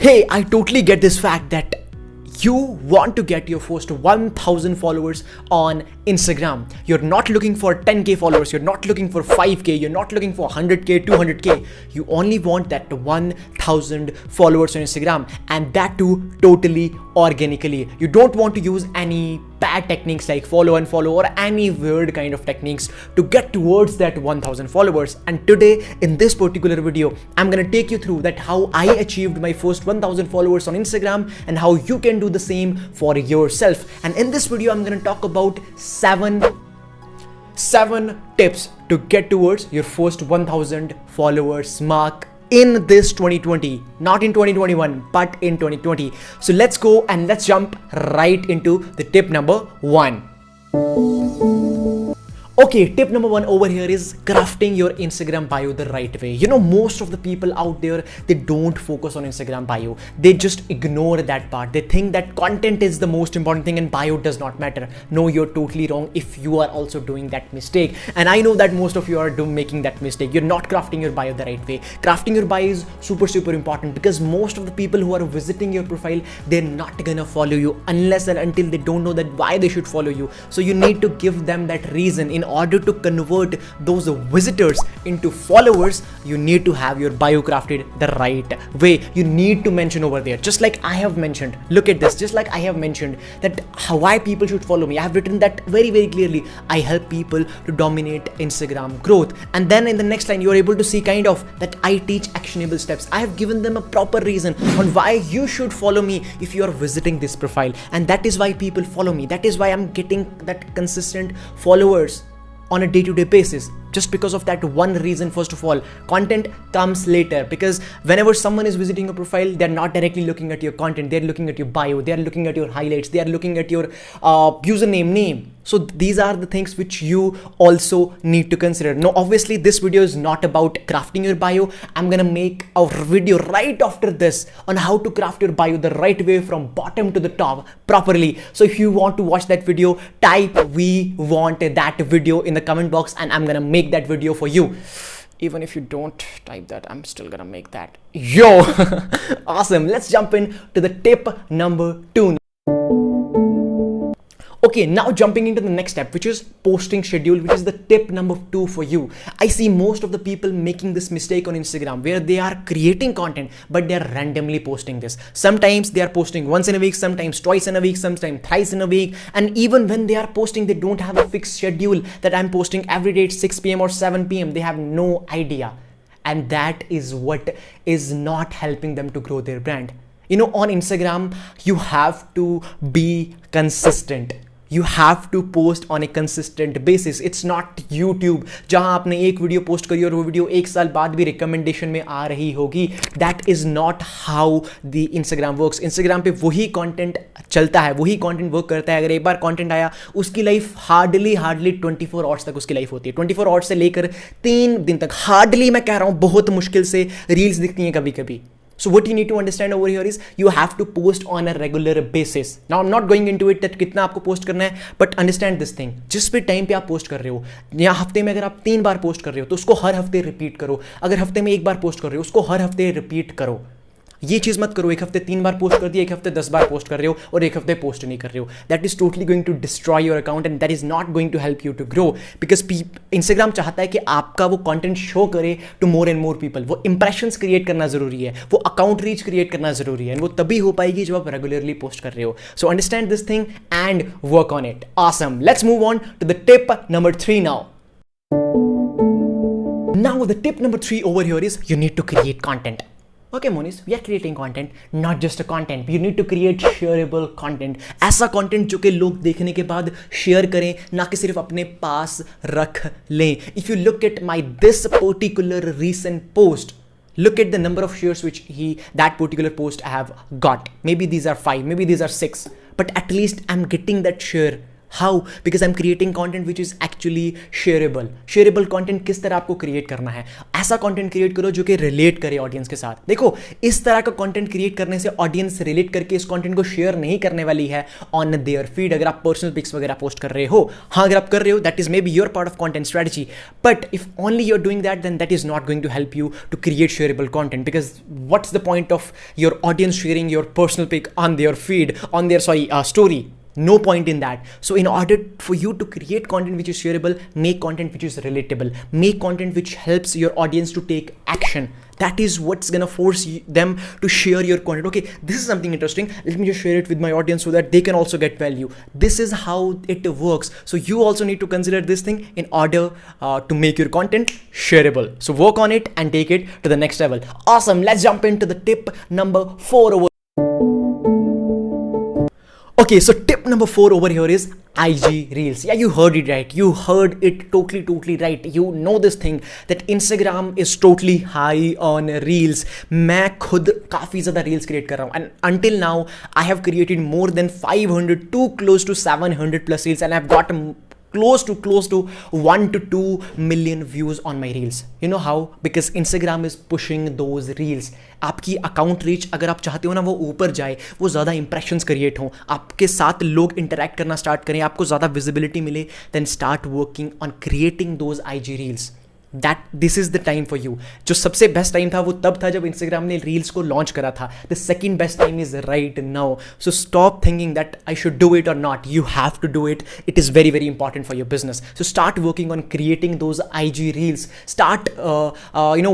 Hey, I totally get this fact that you want to get your first 1000 followers on Instagram. You're not looking for 10k followers, you're not looking for 5k, you're not looking for 100k, 200k. You only want that 1000 followers on Instagram, and that too totally organically. You don't want to use any bad techniques like follow and follow or any weird kind of techniques to get towards that 1000 followers. And today in this particular video, I'm gonna take you through that how I achieved my first 1000 followers on Instagram and how you can do the same for yourself. And in this video, I'm gonna talk about seven tips to get towards your first 1000 followers mark in this 2020, not in 2021, but in 2020. So let's go and let's jump right into the tip number 1. Okay, tip number 1 over here is crafting your Instagram bio the right way. You know, most of the people out there, they don't focus on Instagram bio. They just ignore that part. They think that content is the most important thing and bio does not matter. No, you're totally wrong if you are also doing that mistake. And I know that most of you are making that mistake. You're not crafting your bio the right way. Crafting your bio is super important because most of the people who are visiting your profile, they're not gonna follow you unless and until they don't know that why they should follow you. So you need to give them that reason. In order to convert those visitors into followers, you need to have your bio crafted the right way. You need to mention over there, just like I have mentioned. Look at this, just like I have mentioned that why people should follow me. I have written that very clearly. I help people to dominate Instagram growth. And then in the next line, you are able to see kind of that I teach actionable steps. I have given them a proper reason on why you should follow me if you are visiting this profile. And that is why people follow me. That is why I'm getting that consistent followers on a day-to-day basis, just because of that one reason. First of all, content comes later, because whenever someone is visiting your profile, they're not directly looking at your content, they're looking at your bio, they're looking at your highlights, they are looking at your username name. So these are the things which you also need to consider. Now, obviously this video is not about crafting your bio. I'm gonna make a video right after this on how to craft your bio the right way from bottom to the top properly. So if you want to watch that video, type "we want that video" in the comment box and I'm gonna make that video for you. Even if you don't type that, I'm still gonna make that. Yo, awesome. Let's jump in to the tip number 2. Okay, now jumping into the next step, which is posting schedule, which is the tip number 2 for you. I see most of the people making this mistake on Instagram where they are creating content, but they're randomly posting this. Sometimes they are posting once in a week, sometimes twice in a week, sometimes thrice in a week. And even when they are posting, they don't have a fixed schedule that I'm posting every day at 6 p.m. or 7 p.m. They have no idea. And that is what is not helping them to grow their brand. You know, on Instagram, you have to be consistent. You have to post on a consistent basis. It's not YouTube जहां आपने एक video post करी और वो video एक साल बाद भी रिकमेंडेशन में आ रही होगी. That is not how the Instagram works. Instagram पे वही कंटेंट चलता है, वही कंटेंट वर्क करता है. अगर एक बार कंटेंट आया, उसकी लाइफ हार्डली 24 आवर्स तक उसकी लाइफ होती है. 24 आवर्स से लेकर 3 दिन तक हार्डली, मैं कह रहा हूँ, बहुत मुश्किल से रील्स दिखती हैं कभी कभी. So what you need to understand over here is you have to post on a regular basis. Now I'm not going into it that कितना आपको पोस्ट करना है, but understand this thing. जिस भी टाइम पे आप पोस्ट कर रहे हो, या हफ्ते में अगर आप 3 बार पोस्ट कर रहे हो तो उसको हर हफ्ते रिपीट करो. अगर हफ्ते में 1 बार पोस्ट कर रहे हो, उसको हर हफ्ते रिपीट करो. ये चीज मत करो एक हफ्ते 3 बार पोस्ट कर दिया, एक हफ्ते 10 बार पोस्ट कर रहे हो और एक हफ्ते पोस्ट नहीं कर रहे हो. That is totally going to destroy your account and that is not going to help you to grow, because Instagram चाहता है कि आपका वो कंटेंट शो करे to more and more people. वो इंप्रेशंस क्रिएट करना जरूरी है, वो अकाउंट रीच क्रिएट करना जरूरी है, एंड वो तभी हो पाएगी जब आप रेगुलरली पोस्ट कर रहे हो. So understand this thing and work on it. Awesome. Let's move on to the tip number 3 now. Now the tip number 3 over here is you need to create content. Okay, Monis, we are creating content, not just a content. You need to create shareable content. ऐसा content जो कि लोग देखने के बाद share करें, ना कि सिर्फ अपने पास रख लें. If you look at this particular recent post, look at the number of shares which that particular post I have got. Maybe these are 5, maybe these are 6, but at least I'm getting that share How? Because I'm creating content which is actually shareable. Shareable content किस तरह आपको create करना है? ऐसा content create करो जो कि relate करे ऑडियंस के साथ. देखो, इस तरह का कंटेंट क्रिएट करने से ऑडियंस रिलेट करके इस कंटेंट को शेयर नहीं करने वाली है ऑन देयर फीड. अगर आप पर्सनल पिक्स वगैरह पोस्ट कर रहे हो, हाँ अगर आप कर रहे हो, that is maybe your part of content strategy. But if only you are doing that, then that is not going to help you to create shareable content. Because what's the point of your audience sharing your personal pic on their feed, on their story? No point in that. So in order for you to create content which is shareable, make content which is relatable, make content which helps your audience to take action. That is what's gonna force them to share your content. Okay, this is something interesting. Let me just share it with my audience so that they can also get value. This is how it works. So you also need to consider this thing in order to make your content shareable. So work on it and take it to the next level. Awesome. Let's jump into the tip number 4 over. Okay, so tip number 4 over here is IG Reels. Yeah, you heard it right. You heard it totally right. You know this thing that Instagram is totally high on Reels. मैं खुद काफ़ी ज़्यादा Reels create कर रहा हूँ. And until now, I have created more than 500 to close to 700 plus Reels, and I've got close to 1 to 2 million views on my reels. You know how? Because Instagram is pushing those reels. आपकी account reach अगर आप चाहते हो ना वो ऊपर जाए, वो ज़्यादा इंप्रेशंस क्रिएट हों, आपके साथ लोग इंटरैक्ट करना स्टार्ट करें, आपको ज़्यादा विजिबिलिटी मिले, then start working on creating those IG reels. That this is the time for you. जो सबसे बेस्ट टाइम था वो तब था जब इंस्टाग्राम ने रील्स को लॉन्च करा था. The second best time is right now. So stop thinking that I should do it or not. You have to do it. It is very very important for your business. So start working on creating those IG reels. Start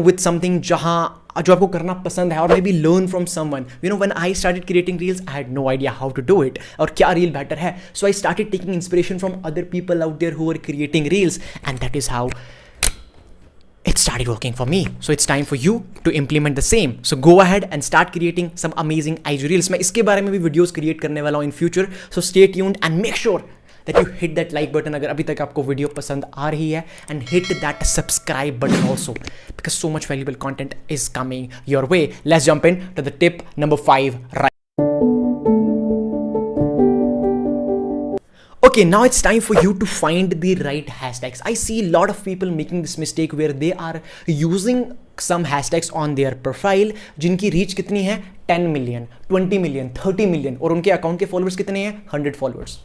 with something जो आपको करना पसंद है, और maybe learn from someone. When I started creating reels, I had no idea how to do it और क्या reel better है. So I started taking inspiration from other people out there who are creating reels, and that is how it started working for me. So it's time for you to implement the same. So go ahead and start creating some amazing IG Reels. मैं इसके बारे में भी videos create करने वाला हूँ in future. So stay tuned and make sure that you hit that like button अगर अभी तक आपको video पसंद आ रही है, and hit that subscribe button also, because so much valuable content is coming your way. Let's jump in to the tip number 5 right. Okay, now it's time for you to find the right hashtags. I see a lot of people making this mistake where they are using some hashtags on their profile जिनकी reach कितनी है 10 million, 20 million, 30 million, और उनके account के followers कितने हैं 100 followers.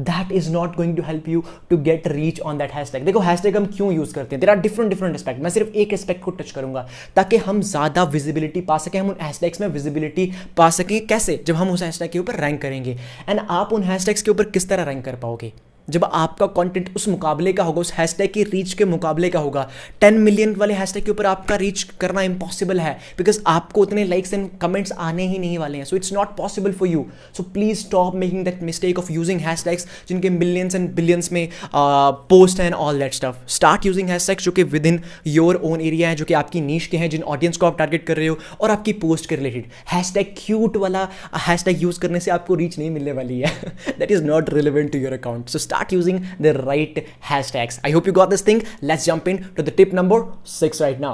That is not going to help you to get reach on that hashtag. देखो hashtag हम क्यों यूज करते हैं? There are different aspect. मैं सिर्फ एक एस्पेक्ट को टच करूंगा ताकि हम ज़्यादा विजिबिलिटी पा सकें. हम उन हैशटैग्स में विजिबिलिटी पा सकें कैसे? जब हम उस हैशटैग के ऊपर रैंक करेंगे. एंड आप उन हैशटैग्स के ऊपर किस तरह रैंक कर पाओगे? जब आपका कंटेंट उस मुकाबले का होगा, उस हैशटैग की रीच के मुकाबले का होगा. 10 मिलियन वाले हैशटैग के ऊपर आपका रीच करना इम्पॉसिबल है, बिकॉज आपको उतने लाइक्स एंड कमेंट्स आने ही नहीं वाले हैं. So it's not possible for you. So please stop making that mistake of using hashtags जिनके मिलियंस एंड बिलियंस में post and all that stuff. Start using hashtags जो कि with in your own area है, जो कि आपकी नीश के हैं, जिन ऑडियंस को आप टारगेट कर रहे हो और आपकी पोस्ट के रिलेटेड. हैशटैग क्यूट वाला हैशटैग यूज करने से आपको रीच नहीं मिलने वाली है. That is not relevant to your account. So start using the right hashtags. I hope you got this thing. Let's jump in to the tip number 6 right now.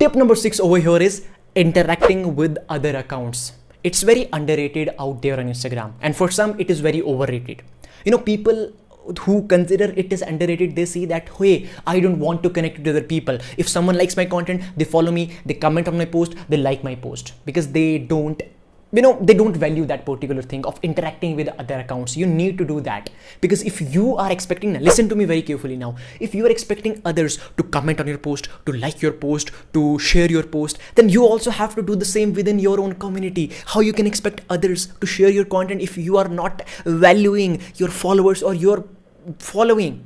Tip number 6 over here is interacting with other accounts. It's very underrated out there on Instagram, and for some it is very overrated. People who consider it is underrated, they see that, hey, I don't want to connect with other people. If someone likes my content, they follow me, they comment on my post, they like my post, because they don't value that particular thing of interacting with other accounts. You need to do that, because if you are expecting, listen to me very carefully now, if you are expecting others to comment on your post, to like your post, to share your post, then you also have to do the same within your own community. How you can expect others to share your content if you are not valuing your followers or your following?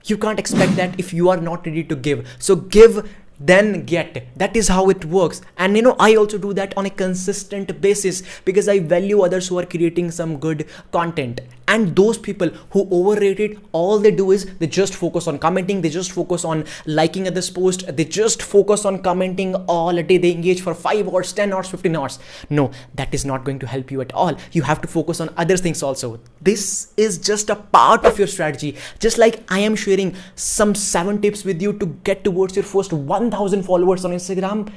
You can't expect that if you are not ready to give. So give, then get. That is how it works. And I also do that on a consistent basis, because I value others who are creating some good content. And those people who overrate it, all they do is they just focus on commenting, they just focus on liking others' post, they just focus on commenting all day, they engage for 5 hours, 10 hours, 15 hours. No, that is not going to help you at all. You have to focus on other things also. This is just a part of your strategy. Just like I am sharing some 7 tips with you to get towards your first 1000 followers on Instagram,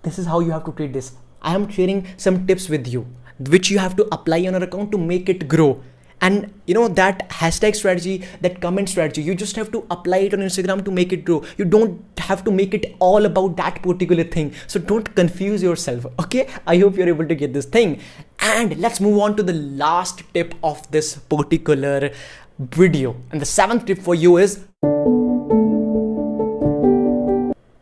this is how you have to treat this. I am sharing some tips with you. which you have to apply on your account to make it grow. And that hashtag strategy, that comment strategy, you just have to apply it on Instagram to make it grow. You don't have to make it all about that particular thing. So don't confuse yourself. Okay, I hope you're able to get this thing. And let's move on to the last tip of this particular video. And the seventh tip for you is,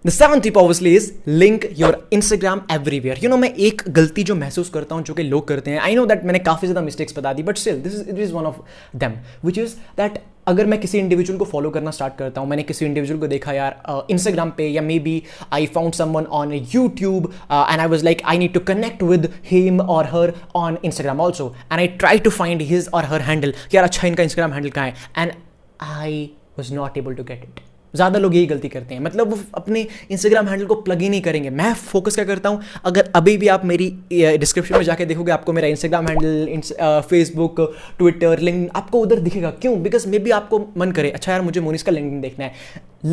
The seventh tip obviously is link your Instagram everywhere. मैं एक गलती जो महसूस करता हूँ जो कि लोग करते हैं, आई नो दैट मैंने काफ़ी ज़्यादा मिस्टेक्स बता दी, but still it is one of them, which is that अगर मैं किसी इंडिविजुअल को फॉलो करना स्टार्ट करता हूँ, मैंने किसी इंडिविजुअल को देखा यार इंस्टाग्राम पे, या maybe I found someone on YouTube and I was like I need to connect with him or her on Instagram also, and I try to find his or her handle कि यार अच्छा इनका Instagram handle कहाँ है, and I was not able to get it. ज़्यादा लोग यही गलती करते हैं, मतलब वो अपने इंस्टाग्राम हैंडल को प्लग ही नहीं करेंगे. मैं फोकस क्या करता हूँ, अगर अभी भी आप मेरी डिस्क्रिप्शन में जाके देखोगे, आपको मेरा Instagram handle, Facebook, Twitter, link आपको उधर दिखेगा. क्यों? बिकॉज मे बी आपको मन करे अच्छा यार मुझे मोनिस का लिंक्डइन देखना है,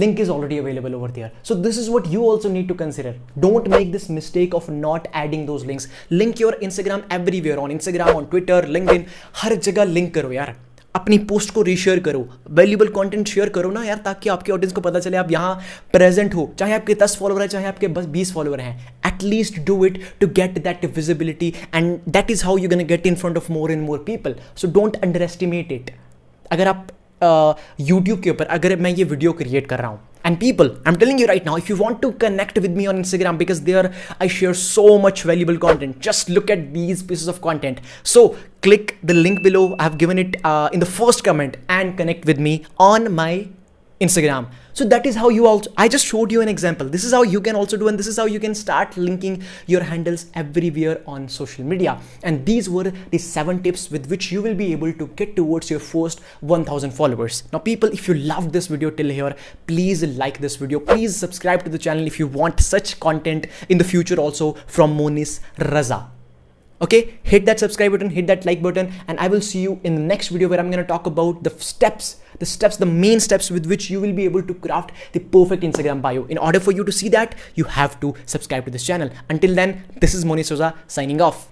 link is already available over there. So this is what you also need to consider. Don't make this mistake of not adding those links. Link your Instagram everywhere, on Instagram, on Twitter, LinkedIn, हर जगह link करो यार. अपनी post को reshare करो, valuable content share करो ना यार, ताकि आपके ऑडियंस को पता चले आप यहाँ प्रेजेंट हो. चाहे आपके 10 फॉलोवर है, चाहे आपके बस 20 फॉलोवर हैं, at least do it to get that visibility, and that is how you can get in front of more and more people. So don't underestimate it. अगर आप YouTube के ऊपर अगर मैं ये वीडियो क्रिएट कर रहा हूँ, and people, I'm telling you right now, if you want to connect with me on Instagram, because there I share so much valuable content, just look at these pieces of content. So click the link below, I have given it in the first comment, and connect with me on my Instagram. So that is how you also, I just showed you an example. This is how you can also do, and this is how you can start linking your handles everywhere on social media. And these were the 7 tips with which you will be able to get towards your first 1000 followers. Now people, if you loved this video till here, please like this video, please subscribe to the channel if you want such content in the future also from Monis Raza. Okay, hit that subscribe button, hit that like button, and I will see you in the next video where I'm going to talk about the main steps with which you will be able to craft the perfect Instagram bio. In order for you to see that, you have to subscribe to this channel. Until then, this is Monis Raza signing off.